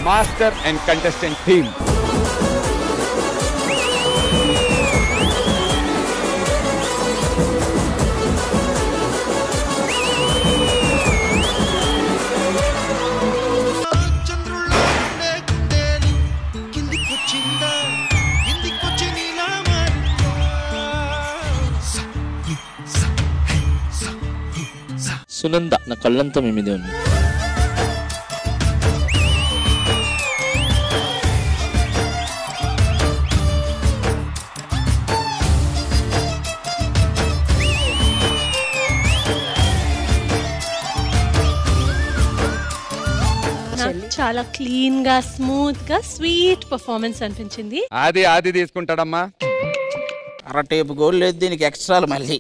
master and contestant team. Sunanda నా కళ్ళంతా మీ మీదే ఉంది. చాలా క్లీన్ గా స్మూత్ గా స్వీట్ పర్ఫార్మెన్స్ అనిపించింది. ఆది తీసుకుంటాడమ్మా. అరటేపు గోల్ లేదు దీనికి ఎక్స్ట్రాలు మళ్ళీ.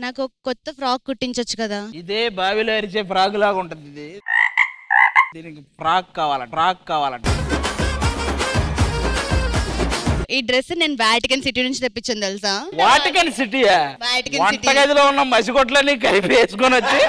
నాకు ఒక కొత్త ఫ్రాక్ కుట్టించొచ్చు కదా. ఇదే బావిలో అరిచే ఫ్రాక్ లాగా ఉంటది ఇది. దీనికి ఫ్రాక్ కావాలంట. ఈ డ్రెస్ నేను వాటికన్ సిటీ నుంచి తెప్పించాను తెలుసా. వాటికన్ సిటీయా? వంటగదిలో ఉన్న మసిగొట్లని కలిపి వేసుకొని వచ్చి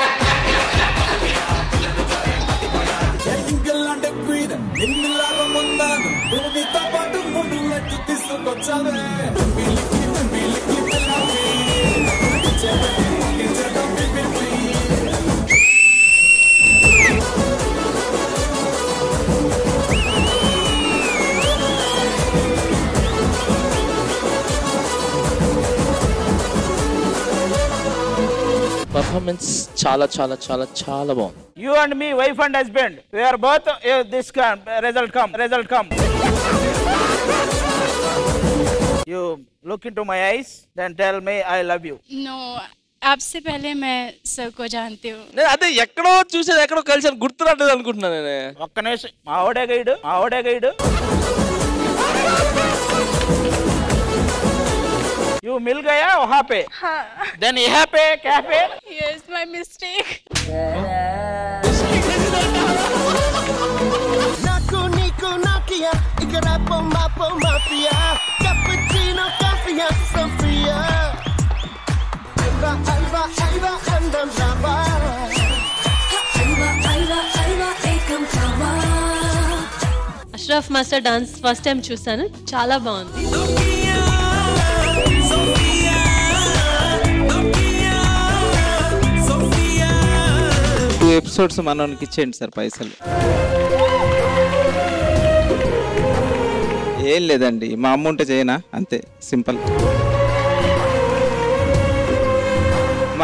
పర్ఫార్మెన్స్ చాలా చాలా చాలా చాలా బాగుంది. You and me, wife and husband, we are both this result come. You look into my eyes, then tell me I love you. No, आपसे पहले मैं सर को जानती हूँ. అదే ఎక్కడో చూసేది ఎక్కడో కలిసి గుర్తురాలేదు అనుకుంటున్నా నేను. ఒక్క నిమిషం, మావడే గైడ్. You मिल गया वहाँ पे? हाँ. Then यहाँ पे क्या पे? Yes, my mistake. Naku niku nakia, ikarapo mapo mafia, cappuccino coffee Sophia. Aiva andam lava. Aiva ekam lava. Ashraf master dance first time చూసాను, చాలా బాగుంది. ఎపిసోడ్స్ మనకి ఇచ్చేయండి సార్ పైసలు. ఏం లేదండి, మా అమ్మ ఉంటే చేయనా, అంతే సింపుల్.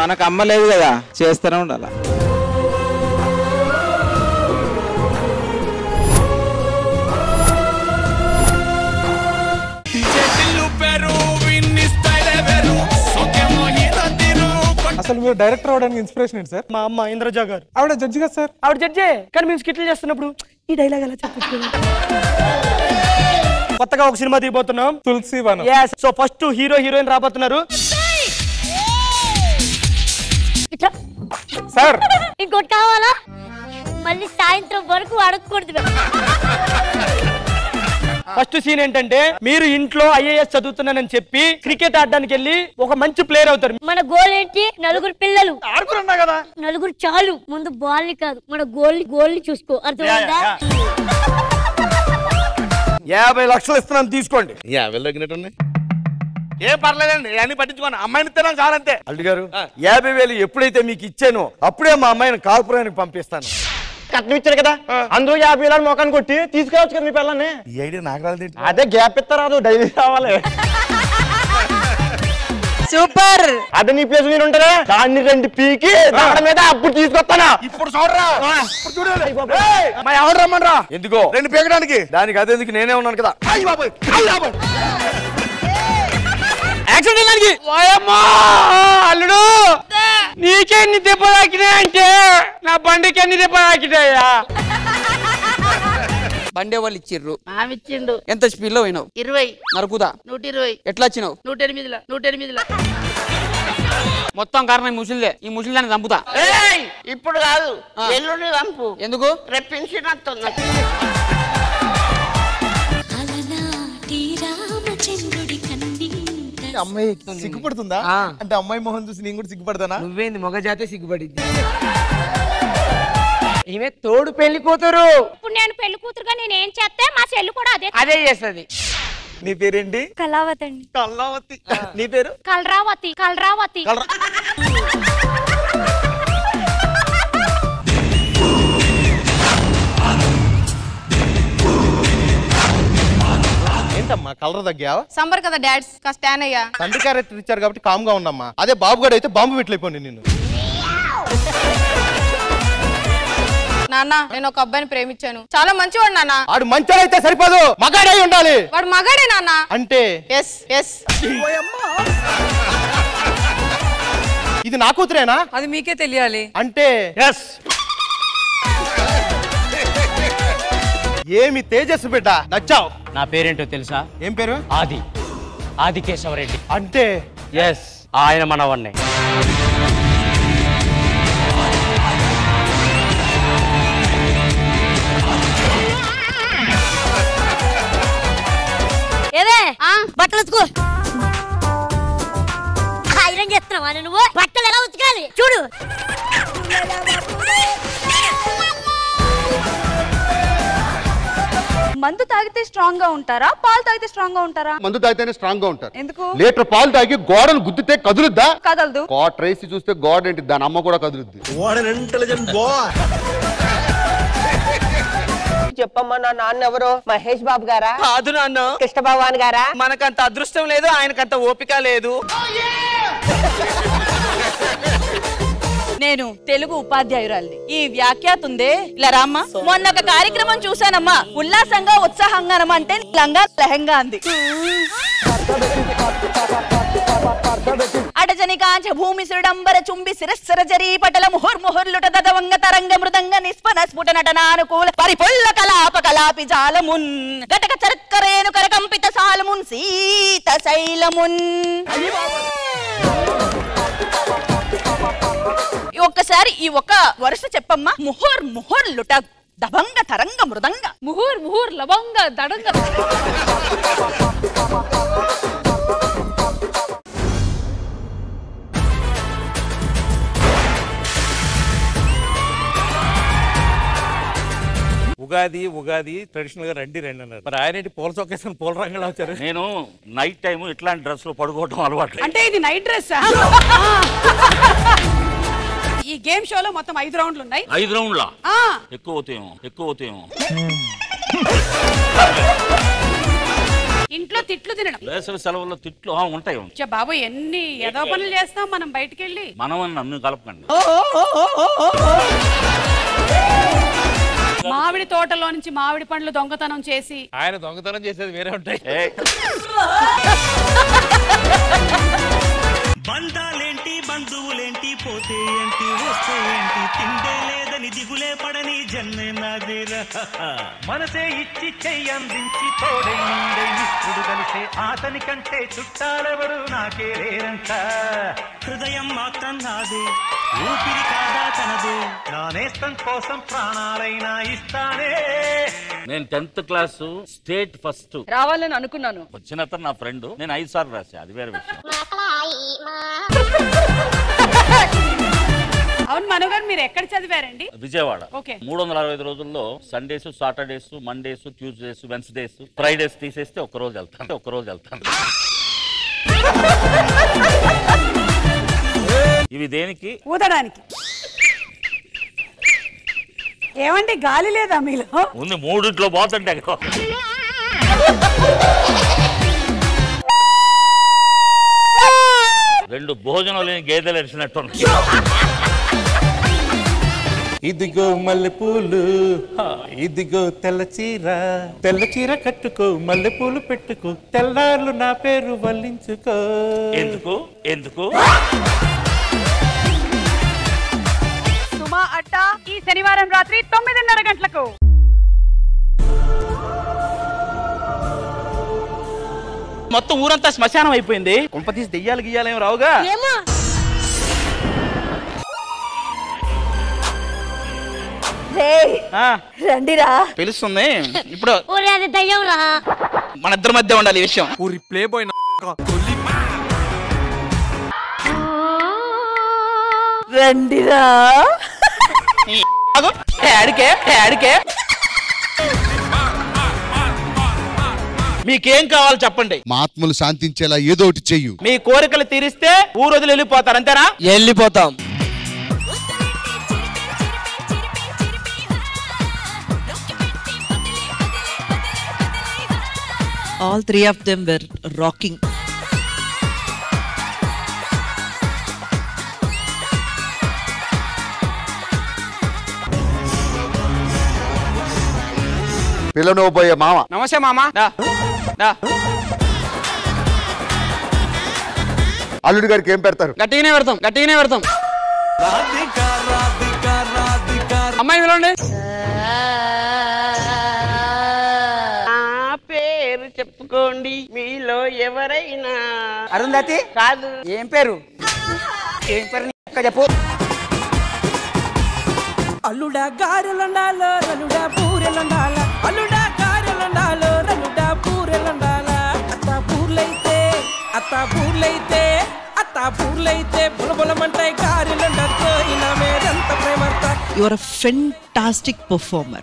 మనకు అమ్మ లేదు కదా, చేస్తూనే ఉండాలా. అసలు మీరు డైరెక్టర్ అవడానికి ఇన్స్పిరేషన్ ఏంటి సార్? మా అమ్మ ఇంద్రజా గారు. ఆవిడ జడ్జి కదా సార్? ఆవిడ జడ్జే, కానీ మేము స్కిట్లు చేస్తున్నప్పుడు ఈ డైలాగ్ ఎలా చెప్పచ్చు. కొత్తగా ఒక సినిమా తీయబోతున్నాం, తులసి వనం. సో ఫస్ట్ హీరోయిన్ రాబోతున్నారు సార్. ఇంకోటి కావాలా? మళ్ళీ సాయంత్రం వరకు అడగకూడదు. ఫస్ట్ సీన్ ఏంటంటే, మీరు ఇంట్లో ఐఏఎస్ చదువుతున్నానని చెప్పి క్రికెట్ ఆడడానికి వెళ్ళి ఒక మంచి ప్లేయర్ అవుతారు. మన గోల్ ఏంటి? నలుగురు పిల్లలు. ఆడుకున్నా కదా, నలుగురు చాలు. ముందు బాల్ ని కాదు, మన గోల్ ని చూసుకో. అర్థమైందా? 50 లక్షలు ఇస్తున్నాను, తీసుకోండి. 50 తగ్గినట్టున్నాయి. ఏం పర్లేదండి, అన్ని పట్టించుకోండి. అమ్మాయిని తిన్నాను చాలంతే. అల్లు గారు, 50,000 ఎప్పుడైతే మీకు ఇచ్చానో అప్పుడే మా అమ్మాయిని కాల్పురానికి పంపిస్తాను. కట్నం ఇచ్చారు కదా, అందరూ 50,000 మోకాన్ని కొట్టి తీసుకురావచ్చు కదా మీ పిల్లల్ని. ఈ ఐడియా నాకు రాలేదు. అదే గ్యాప్ ఇస్తారాదు, డైలీ రావాలి. సూపర్. అదే నీ ప్లేస్ మీరు ఉంటారా, దాన్ని 2 పీకి దాని మీద అప్పుడు తీసుకొస్తానా. ఇప్పుడు చూడరా, ఎవరు రమ్మనరా? ఎందుకో 2 పీకడానికి. దానికి అదేందుకు నేనే ఉన్నాను కదా. అల్లుడు, నీకే ఎన్ని దెబ్బలు తాకినాయి అంటే నా బండికి ఎన్ని దెబ్బలు తాకినాయా? బండి వాళ్ళు ఇచ్చిర్రు. ఇచ్చిండు. ఎంత స్పీడ్ లో పోయినావు? 20. నరుకుదా? 120. ఎట్లా వచ్చినావు? 108. మొత్తం కారణం ఈ ముసలిదే. ఈ ముసలి దాన్ని చంపుతా. ఇప్పుడు కాదు, ఎల్లుండి చంపు. ఎందుకు? రెప్పించిన అమ్మాయి సిగ్గుపడుతుందా? అంటే అమ్మాయి మొహం చూసి నేను కూడా సిగ్గుపడతానా? నువ్వేంది మొగ జాతే సిగ్గుపడింది. ఈమె తోడు పెళ్లి కూతురు. ఇప్పుడు నేను పెళ్లి కూతురుగా నేనేం చేస్తే మా చెల్లి కూడా అదే చేస్తుంది. నీ పేరేంటి? కళావతి అండి. కళావతి. నీ పేరు? కలరావతి. కలరావతి. ఏంటమ్మా కలర్ తగ్గావా? సంబర్ కదా డాడ్స్ కాస్త ట్యాన్ అయ్యా. తండ్రి క్యారెక్టర్ ఇచ్చారు కాబట్టి కామ్ గా ఉండమ్మా. అదే బాబు గడు అయితే బాంబు పెట్టలేపోండి నిన్ను. నాన్న నేను ఒక అబ్బాయిని ప్రేమించాను, చాలా మంచివాడు నాన్న. ఆడు మంచోడైతే సరిపోదు, మగాడై ఉండాలి. వాడు మగాడే నాన్న. అంటే ఎస్ ఎస్. ఇది నా కూతురేనా? అది మీకే తెలియాలి. అంటే ఎస్. ఏమి తేజస్సు బిడ్డ, నచ్చావు. నా పేరేంటో తెలుసా? ఏం పేరు? ఆది కేశవరెడ్డి. అంటే ఎస్, ఆయన మనవన్నే. ఏవే బట్టలు ఉతుకో. ఐరన్ చేస్తున్నావా నువ్వు? బట్టలు ఎలా ఉతకాలి చూడు. మందు తాగితే స్ట్రాంగ్ గా ఉంటారా, పాలు తాగితే స్ట్రాంగ్ గా ఉంటారా? మందు తాగితేనే స్ట్రాంగ్ గా ఉంటారు. ఎందుకు? లీటర్ పాలు తాగి గోడను గుద్దితే కదులుద్దా? కదలదు. కోట రేసి చూస్తే గోడ ఏంటి, దాని అమ్మ కూడా కదులుద్ది. చెప్పమ్మా, నా నాన్న ఎవరు? మహేష్ బాబు గారా? కాదు నాన్న, కృష్ణ భగవాన్ గారా? మనకంత అదృష్టం లేదు, ఆయనకంత ఓపిక లేదు. నేను తెలుగు ఉపాధ్యాయురాలిని. ఈ వ్యాఖ్యాత ఉందే ఇలా రామ్మా. మొన్న ఒక కార్యక్రమం చూసానమ్మా, ఉల్లాసంగా ఉత్సాహంగా అంటే లంగా లెహంగా అంది. అడజని కాంచ భూమి సుడంబర చుంబి శిరస్సర జరీ పటల ముహుర్ముహుర్లుట దదవంగ తరంగ మృదంగ నిస్పన స్ఫుట నటనానుకూల పరిపుల్ల కలాప కలాపి జాలమున్ గటక చరక్కరేను కరకంపిత సాలమున్ సీత శైలమున్. ఒక్కసారి ఈ ఒక వరుస చెప్పమ్మా. ముహుర్ ముహుర్లుట దభంగ తరంగ మృదంగ. ముహూర్ ముహూర్ లవంగ దడంగ. ఉగాది ట్రెడిషనల్ గా రండి అన్నారు. మరి ఆయన పూల చొక్కేసుకుని పూల రంగులా వచ్చారు. నేను నైట్ టైం ఇట్లాంటి డ్రెస్ లో పడుకోవడం అలవాటు. అంటే ఇది నైట్ డ్రెస్. ఈ గేమ్ షోలో మొత్తం 5 రౌండ్లు ఉన్నాయి. 5 రౌండ్లా? ఎక్కువ అవుతాయేమో. ఇంట్లో తిట్లు తినడం. వేసవి సెలవుల్లో తిట్లు ఉంటాయి. బాబు ఎన్ని ఏదో పనులు చేస్తాం మనం బయటికి వెళ్ళి. మనం నన్ను కలపకండి. మామిడి తోటలో నుంచి మామిడి పండ్లు దొంగతనం చేసి. ఆయన దొంగతనం చేసేది వేరే ఉంటాయి. బంధాలేంటి బంధువులేంటి పోతే ఏంటి వస్తే ఏంటి తిండే లేదని దిగులే పడని జన్మే నాదేరా. మనసే ఇచ్చి చెయ్యందించి తోడై నిండే నిప్పుడు కలిసే అతని కంటే చుట్టాలెవరు నాకే లేరంట. హృదయం మాత్రం నాదే, ఊపిరి కాదా తనదే, నా నేస్తం కోసం ప్రాణాలైనా ఇస్తానే. నేను 10th క్లాస్ స్టేట్ ఫస్ట్ రావాలని అనుకున్నాను. వచ్చిన నా ఫ్రెండ్, నేను 5 సార్లు రాశా, అది వేరే విషయం. అవును మనోగారు, మీరు ఎక్కడ చదివారండి? విజయవాడ. 365 రోజుల్లో Sundays, Saturdays, Mondays, Tuesdays, Wednesdays, Fridays తీసేస్తే ఒక్కరోజు వెళ్తాను. ఇవి దేనికి? ఊదడానికి. ఏమండి గాలి లేదా మీలో? ఉంది, 3 పోతుంటే. రెండు భోజనం లేని గేదెలు ఎడిచినట్టు. ఇదిగో మల్లెపూలు, ఇదిగో తెల్ల చీర కట్టుకో, మల్లెపూలు పెట్టుకో, తెల్లార్లు నా పేరు వల్లించుకో. ఎందుకు సుమా అట్టా ఈ శనివారం రాత్రి 9:30 గంటలకు. మొత్తం ఊరంతా శ్మశానం అయిపోయింది. కుంపతీసి దెయ్యాలు గియ్యాలేం రావుగా. రండిరా, తెలుస్తుంది ఇప్పుడు. మన ఇద్దరి మధ్య ఉండాలి ఈ విషయం. ప్లే బాయ్ రండిరా. అడికే మీకేం కావాలో చెప్పండి. మా ఆత్మలు శాంతించేలా ఏదో ఒకటి చెయ్యు. మీ కోరికలు తీరిస్తే ఊరు వదిలి వెళ్ళిపోతారు, అంతేనా? వెళ్ళిపోతాం. All three of them were rocking. పిల్లనోబోయే మామ. నమస్తే మామ. అల్లుడి గారికి ఏం పెడతారు? గట్టిగానే పెడతాం. అమ్మాయి పిలవండి. పేరు చెప్పుకోండి మీలో ఎవరైనా. అరుంధతి కాదు. ఏం పేరు చెప్పు. అల్లుడా గారెలుండాలో రలుడా పూరెలుండాల, అల్లుడా గారెలుండాలో రలుడా పూరెలుండాల. అత్త పూర్లైతే బులబులమంటాయి గారెలుండతో ఇలా మేదంత ప్రేమంత. You are a fantastic performer.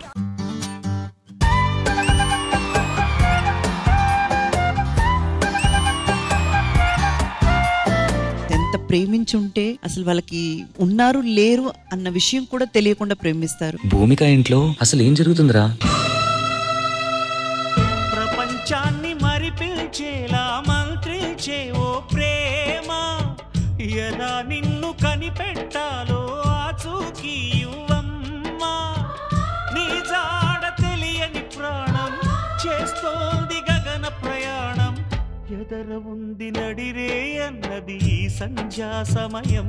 ఎంత ప్రేమించుంటే అసలు వాళ్ళకి ఉన్నారు లేరు అన్న విషయం కూడా తెలియకుండా ప్రేమిస్తారు. భూమిక ఇంట్లో అసలు ఏం జరుగుతుందిరా? ప్రపంచాన్ని మరిపించేలా మంత్రించే ఓ ప్రేమ, ఎలా నిన్ను కనిపెట్టాలో ఆచూకీ యువమ్మా. నీ జాడ తెలియని ప్రాణం చేస్తోంది గగన ప్రయాణం, ఎదర ఉంది నడిరే అన్నది ఈ సంధ్యా సమయం.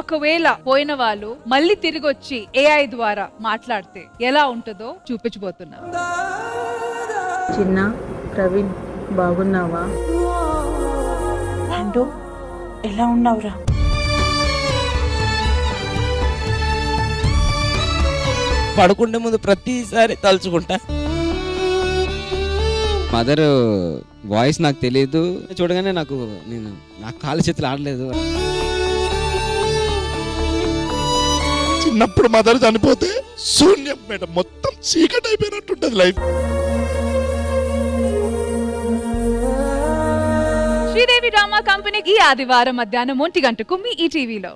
ఒకవేళ పోయిన వాళ్ళు మళ్ళీ తిరిగి వచ్చి AI ద్వారా మాట్లాడితే ఎలా ఉంటుందో చూపించబోతున్నా. చిన్న ప్రవీణ్ బాగున్నావా? అంటూ ఎలా ఉన్నావురా? పడుకుంటే ముందు ప్రతిసారి తలుచుకుంటా. మదర్ వాయిస్ నాకు తెలియదు, చూడగానే నా కాళ్ళ చేతులు ఆడలేదు. చిన్నప్పుడు మదర్ చనిపోతే శూన్యం మేడం, మొత్తం చీకటి అయిపోయినట్టుంటది లైఫ్. శ్రీదేవి డ్రామా కంపెనీ ఈ ఆదివారం మధ్యాహ్నం 1 గంటకు మీ ఈటీవీలో.